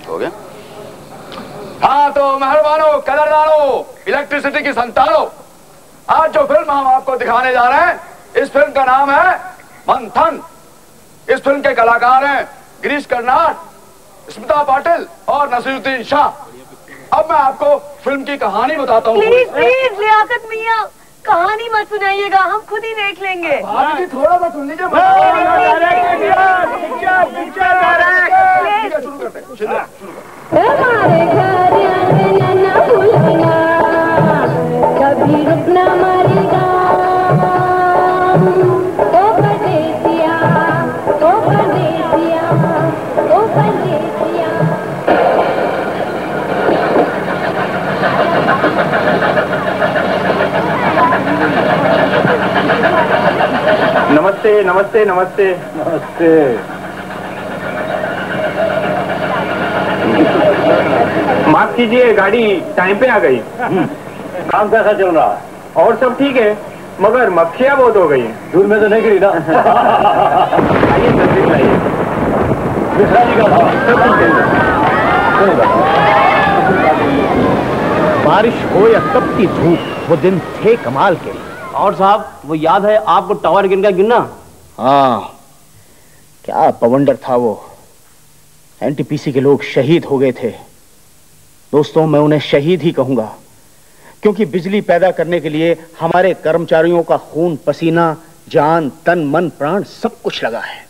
हो गया। हाँ तो मेहरबानों, कदरदानों, इलेक्ट्रिसिटी की संतानों, आज जो फिल्म हम आपको दिखाने जा रहे हैं, इस फिल्म का नाम है मंथन। इस फिल्म के कलाकार हैं गिरीश कर्नाड, स्मिता पाटिल और नसीरुद्दीन शाह। अब मैं आपको फिल्म की कहानी बताता हूँ। प्लीज प्लीज लियाकत मियां, कहानी मत सुनाइएगा, हम खुद ही देख लेंगे। थोड़ा सा सुन लीजिए। शुरू करते हैं। हमारे घर आना भूलना, कभी रुकना मरेगा। ओ परदेसिया, ओ परदेसिया, ओ परदेसिया। नमस्ते नमस्ते नमस्ते नमस्ते। माफ कीजिए, गाड़ी टाइम पे आ गई। काम कैसा चल रहा है? और सब ठीक है, मगर मक्खियाँ बहुत हो गई हैं। दूर में तो नहीं गिरी ना? आइए तस्वीर लाइए। मिश्रा जी का था, सब ठीक है। बारिश हो या तपती धूप, वो दिन थे कमाल के। और साहब, वो याद है आपको टावर गिर गिरना? हाँ, क्या बवंडर था वो। एनटीपीसी के लोग शहीद हो गए थे। दोस्तों, मैं उन्हें शहीद ही कहूंगा, क्योंकि बिजली पैदा करने के लिए हमारे कर्मचारियों का खून पसीना, जान, तन, मन, प्राण सब कुछ लगा है।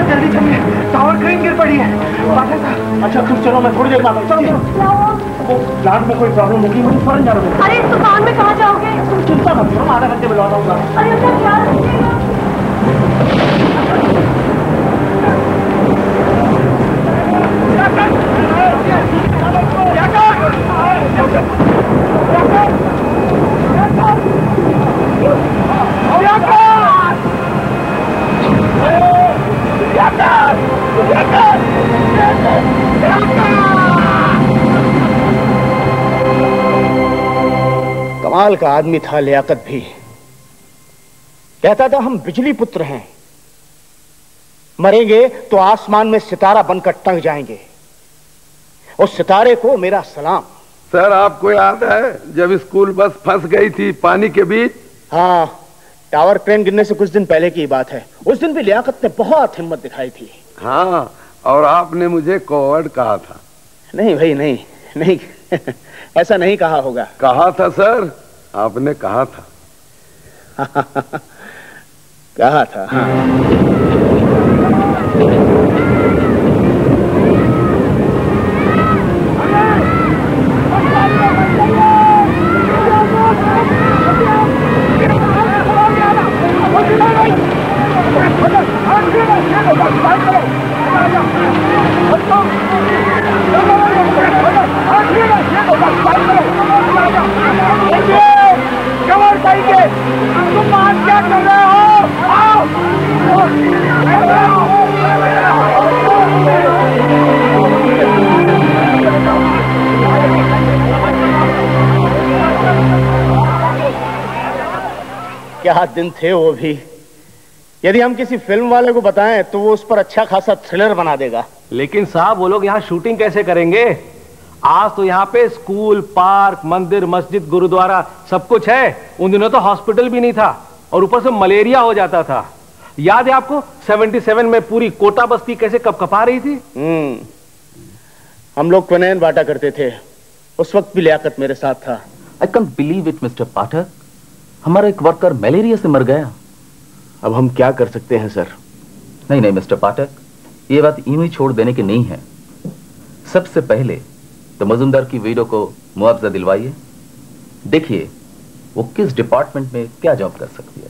जल्दी चलिए, टावर क्रेन गिर पड़ी है। अच्छा तुम चलो, मैं थोड़ी देर में आता हूँ। चलो प्लांट में कोई प्रॉब्लम होगी, मुझे फौरन जाना होगा। अरे इस दुकान में कहाँ जाओगे? तुम चिंता मत करो, आधा घंटे में लौट आऊंगा। अरे अपना ख्याल रखिएगा। कमाल का आदमी था लियाकत भी। कहता था हम बिजली पुत्र हैं, मरेंगे तो आसमान में सितारा बनकर टंग जाएंगे। उस सितारे को मेरा सलाम। सर आपको याद है जब स्कूल बस फंस गई थी पानी के बीच? हाँ, टावर क्रेन गिरने से कुछ दिन पहले की बात है। उस दिन भी लियाकत ने बहुत हिम्मत दिखाई थी। हाँ, और आपने मुझे कॉवर्ड कहा था। नहीं भाई, नहीं नहीं ऐसा नहीं कहा होगा। कहा था सर, आपने कहा था। कहा था, हाँ। तुम आज क्या कर रहे हो? आओ। क्या दिन थे वो भी। यदि हम किसी फिल्म वाले को बताएं तो वो उस पर अच्छा खासा थ्रिलर बना देगा। लेकिन साहब, वो लोग यहाँ शूटिंग कैसे करेंगे? आज तो यहाँ पे स्कूल, पार्क, मंदिर, मस्जिद, गुरुद्वारा सब कुछ है। उन दिनों तो हॉस्पिटल भी नहीं था और ऊपर से मलेरिया हो जाता था। याद है आपको 77 में पूरी कोटा बस्ती कैसे कपकपा रही थी? हम लोग क्विनैन बांटा करते थे। उस वक्त भी लियाकत मेरे साथ था। I can't believe it mister Pathak, हमारा एक वर्कर मलेरिया से मर गया। अब हम क्या कर सकते हैं सर? नहीं नहीं मिस्टर पाठक, ये बात यूं ही छोड़ देने की नहीं है। सबसे पहले तो मजुमदार की वीडो को मुआवजा दिलवाइए। देखिए वो किस डिपार्टमेंट में क्या जॉब कर सकती है।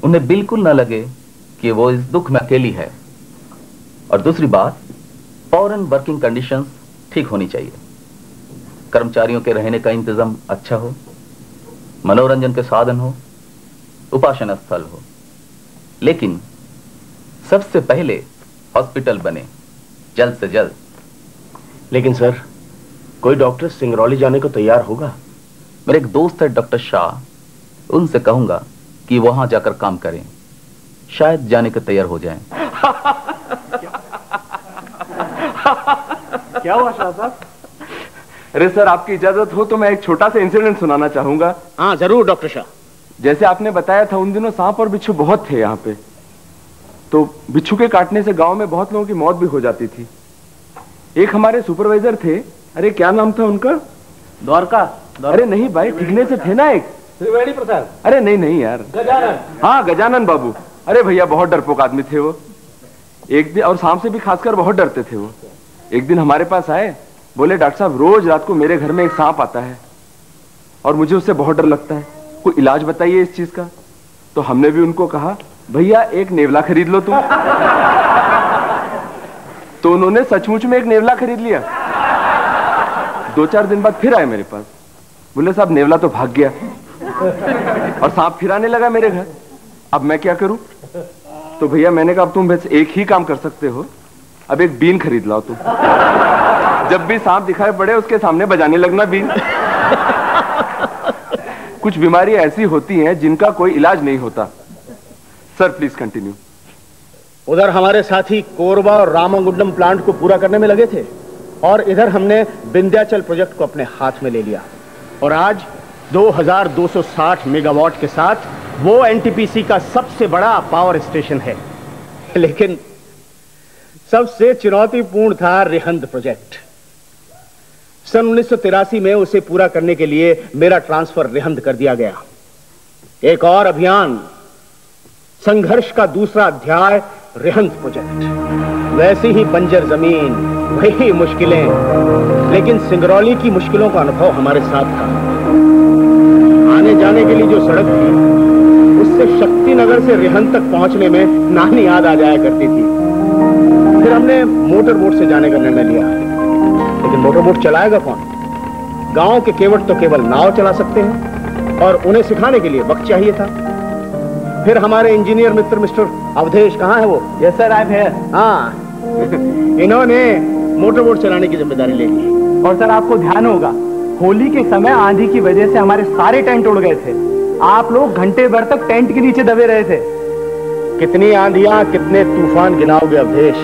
उन्हें बिल्कुल ना लगे कि वो इस दुख में अकेली है। और दूसरी बात, फॉरेन वर्किंग कंडीशंस ठीक होनी चाहिए। कर्मचारियों के रहने का इंतजाम अच्छा हो, मनोरंजन के साधन हो, उपासना स्थल हो। लेकिन सबसे पहले हॉस्पिटल बने जल्द से जल्द। लेकिन सर, कोई डॉक्टर सिंगरौली जाने को तैयार होगा? मेरे एक दोस्त है डॉक्टर शाह, उनसे कहूंगा कि वहां जाकर काम करें, शायद जाने को तैयार हो जाएं। क्या हुआ शाह साहब? अरे सर, आपकी इजाजत हो तो मैं एक छोटा सा इंसिडेंट सुनाना चाहूंगा। हाँ जरूर डॉक्टर शाह। जैसे आपने बताया था, उन दिनों सांप और बिच्छू बहुत थे यहाँ पे, तो बिच्छू के काटने से गांव में बहुत लोगों की मौत भी हो जाती थी। एक हमारे सुपरवाइजर थे, अरे क्या नाम था उनका? द्वारका। अरे नहीं भाई, ठिकने से थे ना एक त्रिवेणी प्रसाद। अरे नहीं यार, गजानन। हाँ गजानन बाबू। अरे भैया बहुत डरपोक आदमी थे वो। एक दिन, और सांप से भी खासकर बहुत डरते थे वो। एक दिन हमारे पास आए, बोले डॉक्टर साहब रोज रात को मेरे घर में एक सांप आता है और मुझे उससे बहुत डर लगता है, कोई इलाज बताइए इस चीज का। तो हमने भी उनको कहा भैया एक नेवला खरीद लो तुम। तो उन्होंने सचमुच में एक नेवला खरीद लिया। 2-4 दिन बाद फिर आए मेरे पास, बोले साहब नेवला तो भाग गया और सांप फिर आने लगा मेरे घर, अब मैं क्या करूं? तो भैया मैंने कहा अब तुम बस एक ही काम कर सकते हो, अब एक बीन खरीद लाओ तुम। जब भी सांप दिखाई पड़े उसके सामने बजाने लगना बीन। कुछ बीमारियां ऐसी होती हैं जिनका कोई इलाज नहीं होता। Sir please continue. उधर हमारे साथी कोरबा और रामागुंडम प्लांट को पूरा करने में लगे थे और इधर हमने विंध्याचल प्रोजेक्ट को अपने हाथ में ले लिया और आज 2260 मेगावाट के साथ वो एनटीपीसी का सबसे बड़ा पावर स्टेशन है। लेकिन सबसे चुनौतीपूर्ण था रिहंद प्रोजेक्ट। सन 1983 में उसे पूरा करने के लिए मेरा ट्रांसफर रिहंद कर दिया गया। एक और अभियान, संघर्ष का दूसरा अध्याय रिहंद प्रोजेक्ट। वैसी ही बंजर जमीन, वही मुश्किलें, लेकिन सिंगरौली की मुश्किलों का अनुभव हमारे साथ था। आने जाने के लिए जो सड़क थी उससे शक्तिनगर से रिहंद तक पहुंचने में नानी याद आ जाया करती थी। फिर हमने मोटर बोट से जाने का निर्णय लिया, लेकिन मोटर बोट चलाएगा कौन? गांव के केवट तो केवल नाव चला सकते हैं और उन्हें सिखाने के लिए वक्त चाहिए था। फिर हमारे इंजीनियर मित्र मिस्टर अवधेश, कहाँ है वो? Yes sir, I am here. हाँ इन्होंने मोटर बोट चलाने की जिम्मेदारी ले ली। और सर आपको ध्यान होगा, होली के समय आंधी की वजह से हमारे सारे टेंट उड़ गए थे। आप लोग घंटे भर तक टेंट के नीचे दबे रहे थे। कितनी आंधियां, कितने तूफान गिनाओगे अवधेश?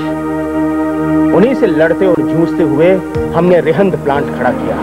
उन्हीं से लड़ते और जूझते हुए हमने रिहंद प्लांट खड़ा किया।